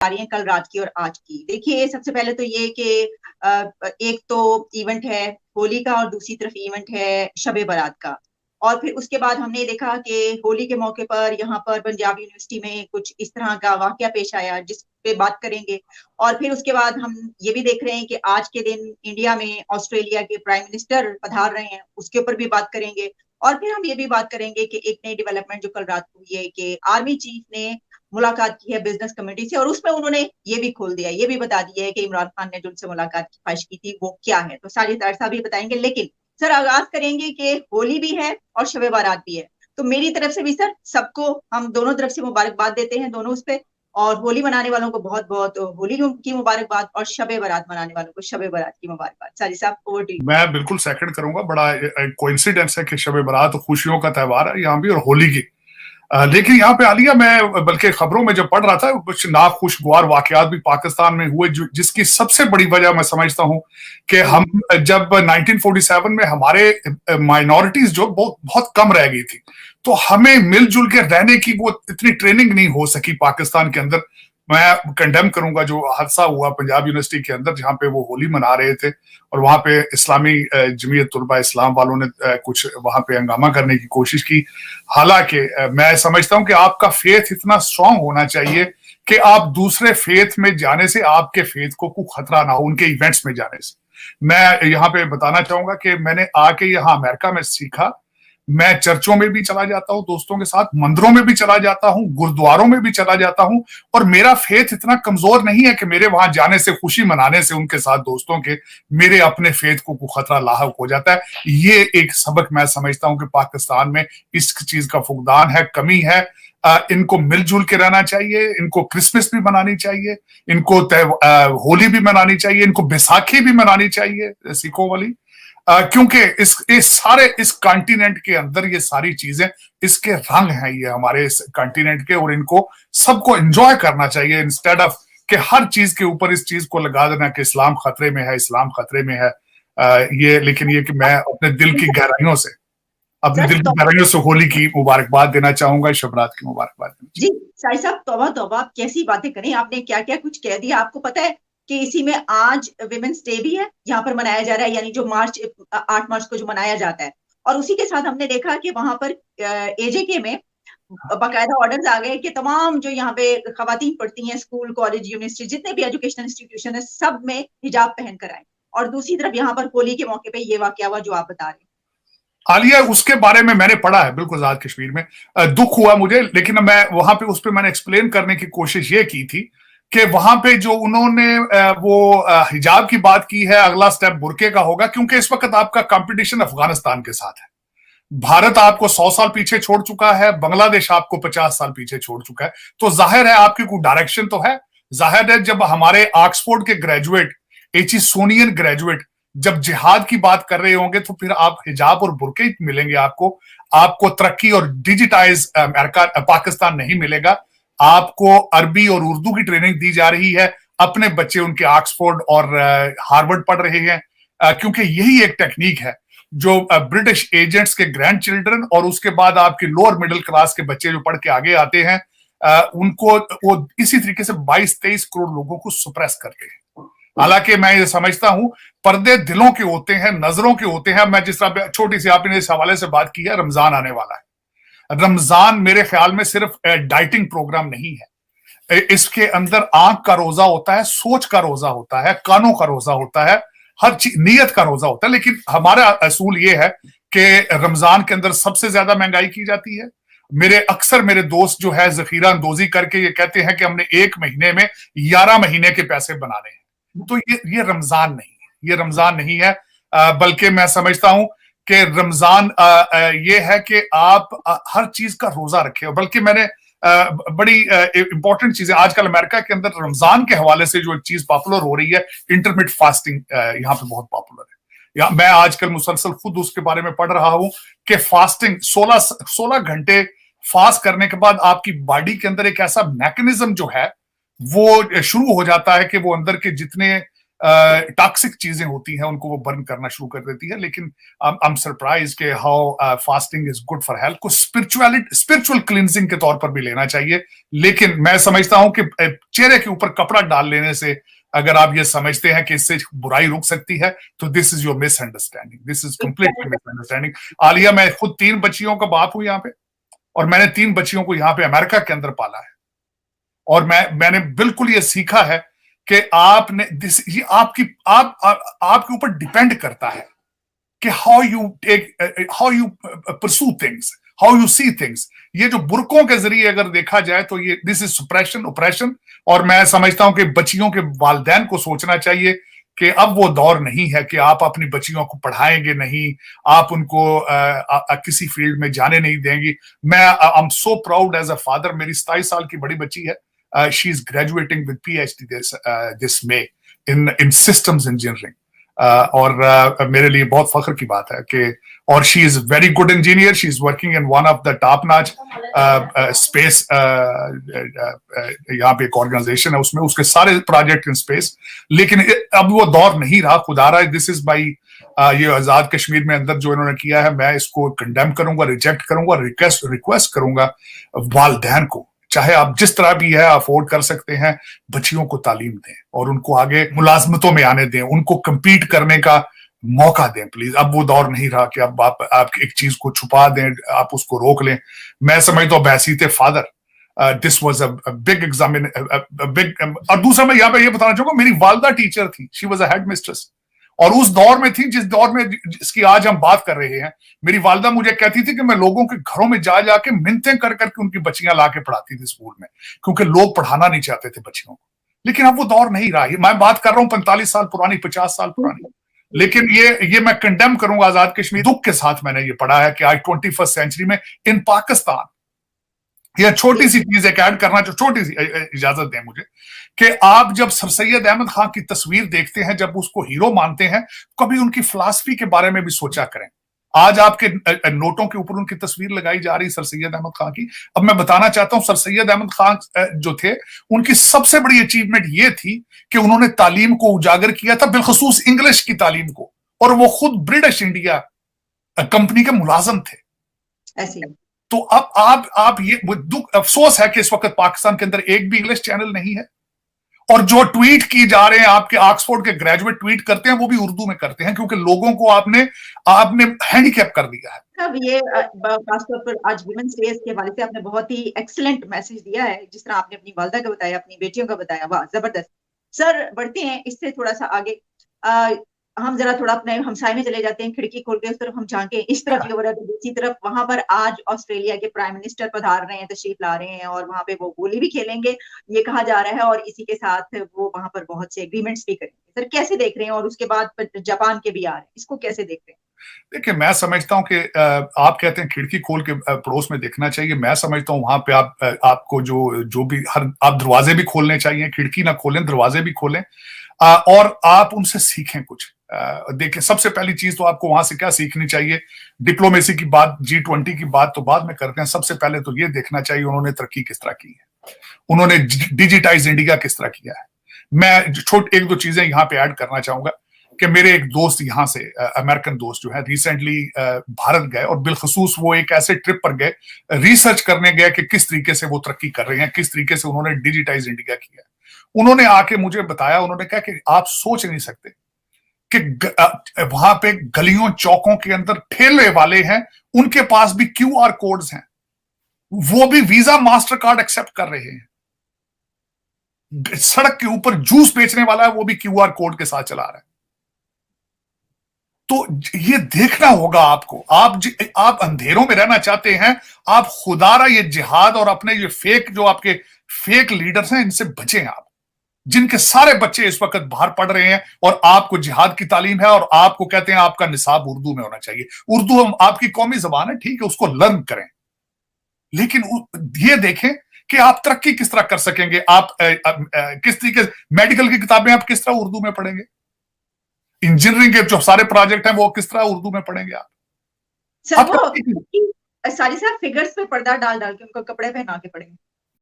आ रही हैं कल रात की और आज की। देखिए, सबसे पहले तो ये कि एक तो इवेंट है होली का और दूसरी तरफ इवेंट है शब बारात का। और फिर उसके बाद हमने देखा कि होली के मौके पर यहाँ पर पंजाब यूनिवर्सिटी में कुछ इस तरह का वाकया पेश आया जिस पे बात करेंगे। और फिर उसके बाद हम ये भी देख रहे हैं कि आज के दिन इंडिया में ऑस्ट्रेलिया के प्राइम मिनिस्टर पधार रहे हैं, उसके ऊपर भी बात करेंगे। और फिर हम ये भी बात करेंगे कि एक नई डेवलपमेंट जो कल रात को हुई है कि आर्मी चीफ ने मुलाकात की है बिजनेस कम्युनिटी से, और उसमें उन्होंने ये भी खोल दिया, ये भी बता दिया है कि इमरान खान ने जो उनसे मुलाकात की ख्वाहिश की थी वो क्या है। तो साजिद साहब भी बताएंगे, लेकिन सर आगाज करेंगे कि होली भी है और शब बारात भी है। तो मेरी तरफ से भी सर सबको हम दोनों तरफ से मुबारकबाद देते हैं दोनों उस पे, और होली मनाने वालों को बहुत बहुत होली की मुबारकबाद और शब बारात मनाने वालों को शब बारात की मुबारकबाद। साजिद साहब ओवर टू यू। मैं बिल्कुल सेकंड करूंगा, बड़ा कोइंसिडेंस है कि शब बारात खुशियों का त्यौहार है यहाँ भी और होली की। लेकिन यहाँ पे आलिया, मैं बल्कि खबरों में जब पढ़ रहा था कुछ नाखुशगवार वाकयात भी पाकिस्तान में हुए, जिसकी सबसे बड़ी वजह मैं समझता हूँ कि हम जब 1947 में हमारे माइनॉरिटीज जो बहुत बहुत कम रह गई थी, तो हमें मिलजुल के रहने की वो इतनी ट्रेनिंग नहीं हो सकी पाकिस्तान के अंदर। मैं कंडेम करूंगा जो हादसा हुआ पंजाब यूनिवर्सिटी के अंदर जहां पे वो होली मना रहे थे और वहां पे इस्लामी जमीयत तुलबा इस्लाम वालों ने कुछ वहां पे हंगामा करने की कोशिश की। हालांकि मैं समझता हूं कि आपका फेथ इतना स्ट्रांग होना चाहिए कि आप दूसरे फेथ में जाने से आपके फेथ को कोई खतरा ना हो, उनके इवेंट्स में जाने से। मैं यहाँ पे बताना चाहूंगा कि मैंने आके यहाँ अमेरिका में सीखा, मैं चर्चों में भी चला जाता हूं दोस्तों के साथ, मंदिरों में भी चला जाता हूं, गुरुद्वारों में भी चला जाता हूं, और मेरा फेथ इतना कमजोर नहीं है कि मेरे वहां जाने से, खुशी मनाने से उनके साथ दोस्तों के, मेरे अपने फेथ को खतरा लाहक हो जाता है। ये एक सबक मैं समझता हूं कि पाकिस्तान में इस चीज का फुकदान है, कमी है। इनको मिलजुल के रहना चाहिए, इनको क्रिसमस भी मनानी चाहिए, इनको होली भी मनानी चाहिए, इनको बैसाखी भी मनानी चाहिए सिखों वाली, क्योंकि इस सारे इस कॉन्टिनेंट के अंदर ये सारी चीजें, इसके रंग हैं ये हमारे इस कॉन्टिनेंट के, और इनको सबको एंजॉय करना चाहिए इंस्टेड ऑफ कि हर चीज के ऊपर इस चीज को लगा देना कि इस्लाम खतरे में है, इस्लाम खतरे में है। ये लेकिन ये कि मैं अपने दिल की गहराइयों से होली की मुबारकबाद देना चाहूंगा, शबरात की मुबारकबाद देना जी। शाहिद साहब तौबा तौबा, आप कैसी बातें करें, आपने क्या क्या कुछ कह दिया। आपको पता है कि इसी में आज विमेंस डे भी है, यहाँ पर मनाया जा रहा है, यानी जो 8 मार्च को जो मनाया जाता है। और उसी के साथ हमने देखा कि वहां पर एजेके में बाकायदा ऑर्डर्स आ गए कि तमाम जो यहाँ पे खवातीन पढ़ती हैं, स्कूल कॉलेज यूनिवर्सिटी जितने भी एजुकेशनल इंस्टीट्यूशन है, सब में हिजाब पहन कर आए। और दूसरी तरफ यहाँ पर होली के मौके पे ये वाकया हुआ जो आप बता रहे हैं। आलिया, उसके बारे में मैंने पढ़ा है बिल्कुल, आजाद कश्मीर में दुख हुआ मुझे, लेकिन मैं वहां पे उस पर मैंने एक्सप्लेन करने की कोशिश ये की थी कि वहां पे जो उन्होंने वो हिजाब की बात की है, अगला स्टेप बुरके का होगा, क्योंकि इस वक्त आपका कंपटीशन अफगानिस्तान के साथ है। भारत आपको 100 साल पीछे छोड़ चुका है, बांग्लादेश आपको 50 साल पीछे छोड़ चुका है, तो जाहिर है आपकी कोई डायरेक्शन तो है। जाहिर है जब हमारे ऑक्सफोर्ड के ग्रेजुएट, एचिसोनियन ग्रेजुएट जब जिहाद की बात कर रहे होंगे, तो फिर आप हिजाब और बुरके मिलेंगे आपको तरक्की और डिजिटाइज अमेरिका पाकिस्तान नहीं मिलेगा। आपको अरबी और उर्दू की ट्रेनिंग दी जा रही है, अपने बच्चे उनके ऑक्सफोर्ड और हार्वर्ड पढ़ रहे हैं, क्योंकि यही एक टेक्निक है जो ब्रिटिश एजेंट्स के ग्रैंड चिल्ड्रन और उसके बाद आपके लोअर मिडिल क्लास के बच्चे जो पढ़ के आगे आते हैं, उनको वो इसी तरीके से 22-23 करोड़ लोगों को सुप्रेस करते हैं। हालांकि मैं ये समझता हूं पर्दे दिलों के होते हैं, नजरों के होते हैं। मैं जिस तरह छोटी सी आपने इस हवाले से बात की है, रमजान आने वाला है। रमजान मेरे ख्याल में सिर्फ डाइटिंग प्रोग्राम नहीं है, इसके अंदर आंख का रोजा होता है, सोच का रोजा होता है, कानों का रोजा होता है, हर चीज नीयत का रोजा होता है। लेकिन हमारा असूल ये है कि रमजान के अंदर सबसे ज्यादा महंगाई की जाती है। मेरे दोस्त जो है जखीरा अंदोजी करके ये कहते हैं कि हमने 1 महीने में 11 महीने के पैसे बनाने हैं। तो ये रमजान नहीं है, ये रमजान नहीं है, बल्कि मैं समझता हूं कि रमजान ये है कि आप हर चीज का रोजा रखें। बल्कि मैंने बड़ी इंपॉर्टेंट चीजें आजकल अमेरिका के अंदर रमजान के हवाले से जो चीज पॉपुलर हो रही है, इंटरमिटेंट फास्टिंग यहाँ पे बहुत पॉपुलर है। मैं आजकल मुसलसल खुद उसके बारे में पढ़ रहा हूं कि फास्टिंग 16 घंटे फास्ट करने के बाद आपकी बॉडी के अंदर एक ऐसा मैकेनिज्म जो है वो शुरू हो जाता है कि वो अंदर के जितने टॉक्सिक चीजें होती हैं उनको वो बर्न करना शुरू कर देती है। लेकिन आई एम सरप्राइज के how fasting is good for health को स्पिरिचुअल क्लिनजिंग के तौर पर भी लेना चाहिए। लेकिन मैं समझता हूं कि चेहरे के ऊपर कपड़ा डाल लेने से अगर आप ये समझते हैं कि इससे बुराई रुक सकती है तो this is your misunderstanding, this is completely misunderstanding. Alia, मैं खुद 3 बच्चियों का बाप हूं यहाँ पे, और मैंने 3 बच्चियों को यहाँ पे अमेरिका के अंदर पाला है, और मैंने बिल्कुल ये सीखा है कि आपने ये आपके ऊपर डिपेंड करता है कि how you pursue things, how you see things. ये जो बुरकों के जरिए अगर देखा जाए तो ये दिस इज सुप्रेशन, ओप्रेशन। और मैं समझता हूं कि बच्चियों के वालिदैन को सोचना चाहिए कि अब वो दौर नहीं है कि आप अपनी बच्चियों को पढ़ाएंगे नहीं, आप उनको किसी फील्ड में जाने नहीं देंगी। मैं I am so proud as a father, मेरी 27 साल की बड़ी बच्ची है, she is graduating with PhD this May in systems engineering, और मेरे लिए बहुत फख्र की बात है कि, और she is very good engineer, she is working in one of the top notch space, यहाँ पे एक ऑर्गेनाइजेशन है उसमें उसके सारे प्रोजेक्ट इन स्पेस। लेकिन अब वो दौर नहीं रहा, खुदा रहा है। दिस इज बाई ये आजाद कश्मीर में अंदर जो इन्होंने किया है, मैं इसको कंडेम करूंगा, रिजेक्ट करूंगा, रिक्वेस्ट करूंगा वालिदैन को, चाहे आप जिस तरह भी है अफोर्ड कर सकते हैं, बच्चियों को तालीम दें और उनको आगे मुलाजमतों में आने दें, उनको कम्पीट करने का मौका दें प्लीज। अब वो दौर नहीं रहा कि अब आप एक चीज को छुपा दें, आप उसको रोक लें। मैं समझता हूँ बैसीते father this was a big examine, और दूसरा मैं यहाँ पे ये बताना चाहूंगा, मेरी वालदा टीचर थी, she was a head mistress, और उस दौर में थी जिस दौर में जिसकी आज हम बात कर रहे हैं। मेरी वालदा मुझे कहती थी कि मैं लोगों के घरों में जा जाके मिन्नतें कर करके उनकी बच्चियां लाके पढ़ाती थी स्कूल में, क्योंकि लोग पढ़ाना नहीं चाहते थे बच्चियों को। लेकिन अब वो दौर नहीं रहा। मैं बात कर रहा हूँ 45 साल पुरानी, 50 साल पुरानी। लेकिन ये मैं कंडेम करूंगा आजाद कश्मीर, दुख के साथ मैंने ये पढ़ा है कि आज 21st सेंचुरी में इन पाकिस्तान, यह छोटी सी चीज एक ऐड करना, जो छोटी सी इजाजत दें मुझे, कि आप जब सर सैयद अहमद खान की तस्वीर देखते हैं, जब उसको हीरो मानते हैं, कभी उनकी फिलॉसफी के बारे में भी सोचा करें। आज आपके नोटों के ऊपर उनकी तस्वीर लगाई जा रही सर सैयद अहमद खान की। अब मैं बताना चाहता हूं, सर सैयद अहमद खान जो थे, उनकी सबसे बड़ी अचीवमेंट ये थी कि उन्होंने तालीम को उजागर किया था, बिलखसूस इंग्लिश की तालीम को, और वो खुद ब्रिटिश इंडिया कंपनी के मुलाजम थे। ऐसे तो अब आप ये दुख अफसोस है कि इस वक्त पाकिस्तान के अंदर एक भी इंग्लिश चैनल नहीं है, और जो ट्वीट की जा रहे हैं, आपके ऑक्सफोर्ड के ग्रेजुएट ट्वीट करते हैं, वो भी उर्दू में करते हैं, क्योंकि लोगों को आपने हैंडीकैप कर दिया है। अब ये खासतौर पर आज वुमेन्स डे के हवाले से आपने बहुत ही एक्सीलेंट मैसेज दिया है, जिस तरह आपने अपनी वालदा का बताया, अपनी बेटियों का बताया, वाह जबरदस्त। सर बढ़ते हैं इससे थोड़ा सा आगे, हम जरा थोड़ा अपने हमसाए में चले जाते हैं, खिड़की खोल के उस तरफ हम झांके, इस तरफ की वजह दूसरी तरफ, वहां पर आज ऑस्ट्रेलिया के प्राइम मिनिस्टर पधार रहे हैं, तशरीफ ला रहे हैं, और वहां पे वो होली भी खेलेंगे ये कहा जा रहा है, और इसी के साथ वो वहां पर बहुत से एग्रीमेंट्स भी करेंगे। सर कैसे देख रहे हैं, और उसके बाद जापान के भी आ रहे हैं, इसको कैसे देख रहे हैं? देखिए, मैं समझता हूं कि आप कहते हैं खिड़की खोल के पड़ोस में देखना चाहिए। मैं समझता हूं वहां पे आपको जो भी आप दरवाजे भी खोलने चाहिए, खिड़की ना खोलें, दरवाजे भी खोलें, और आप उनसे सीखें कुछ। देखिए, सबसे पहली चीज तो आपको वहां से क्या सीखनी चाहिए, डिप्लोमेसी की बात, G20 की बात तो बाद में करते हैं। सबसे पहले तो ये देखना चाहिए उन्होंने तरक्की किस तरह की है, उन्होंने डिजिटाइज इंडिया किस तरह किया है। मैं एक दो चीजें यहाँ पे ऐड करना चाहूंगा कि मेरे एक दोस्त यहाँ से, अमेरिकन दोस्त जो है, रिसेंटली भारत गए, और बिलखसूस वो एक ऐसे ट्रिप पर गए, रिसर्च करने गए कि किस तरीके से वो तरक्की कर रहे हैं, किस तरीके से उन्होंने डिजिटाइज इंडिया किया। उन्होंने आके मुझे बताया, उन्होंने कहा कि आप सोच नहीं सकते कि वहां पे गलियों चौकों के अंदर ठेले वाले हैं, उनके पास भी QR कोड्स हैं, वो भी वीजा मास्टर कार्ड एक्सेप्ट कर रहे हैं। सड़क के ऊपर जूस बेचने वाला है, वो भी QR कोड के साथ चला रहा है। तो ये देखना होगा आपको। आप अंधेरों में रहना चाहते हैं, आप खुदारा ये जिहाद और अपने ये जो आपके फेक लीडर्स हैं, इनसे बचें आप, जिनके सारे बच्चे इस वक्त बाहर पढ़ रहे हैं, और आपको जिहाद की तालीम है, और आपको कहते हैं आपका निसाब उर्दू में होना चाहिए। उर्दू आपकी कौमी जबान है, ठीक है, उसको लर्न करें, लेकिन ये देखें कि आप तरक्की किस तरह कर सकेंगे। आप किस तरीके, मेडिकल की किताबें आप किस तरह उर्दू में पढ़ेंगे, इंजीनियरिंग के जो सारे प्रोजेक्ट हैं वो किस तरह उर्दू में पढ़ेंगे आप। सर वो सारी फिगर्स पे पर्दा डाल डाल के उनको कपड़े पहना के पढ़ेंगे।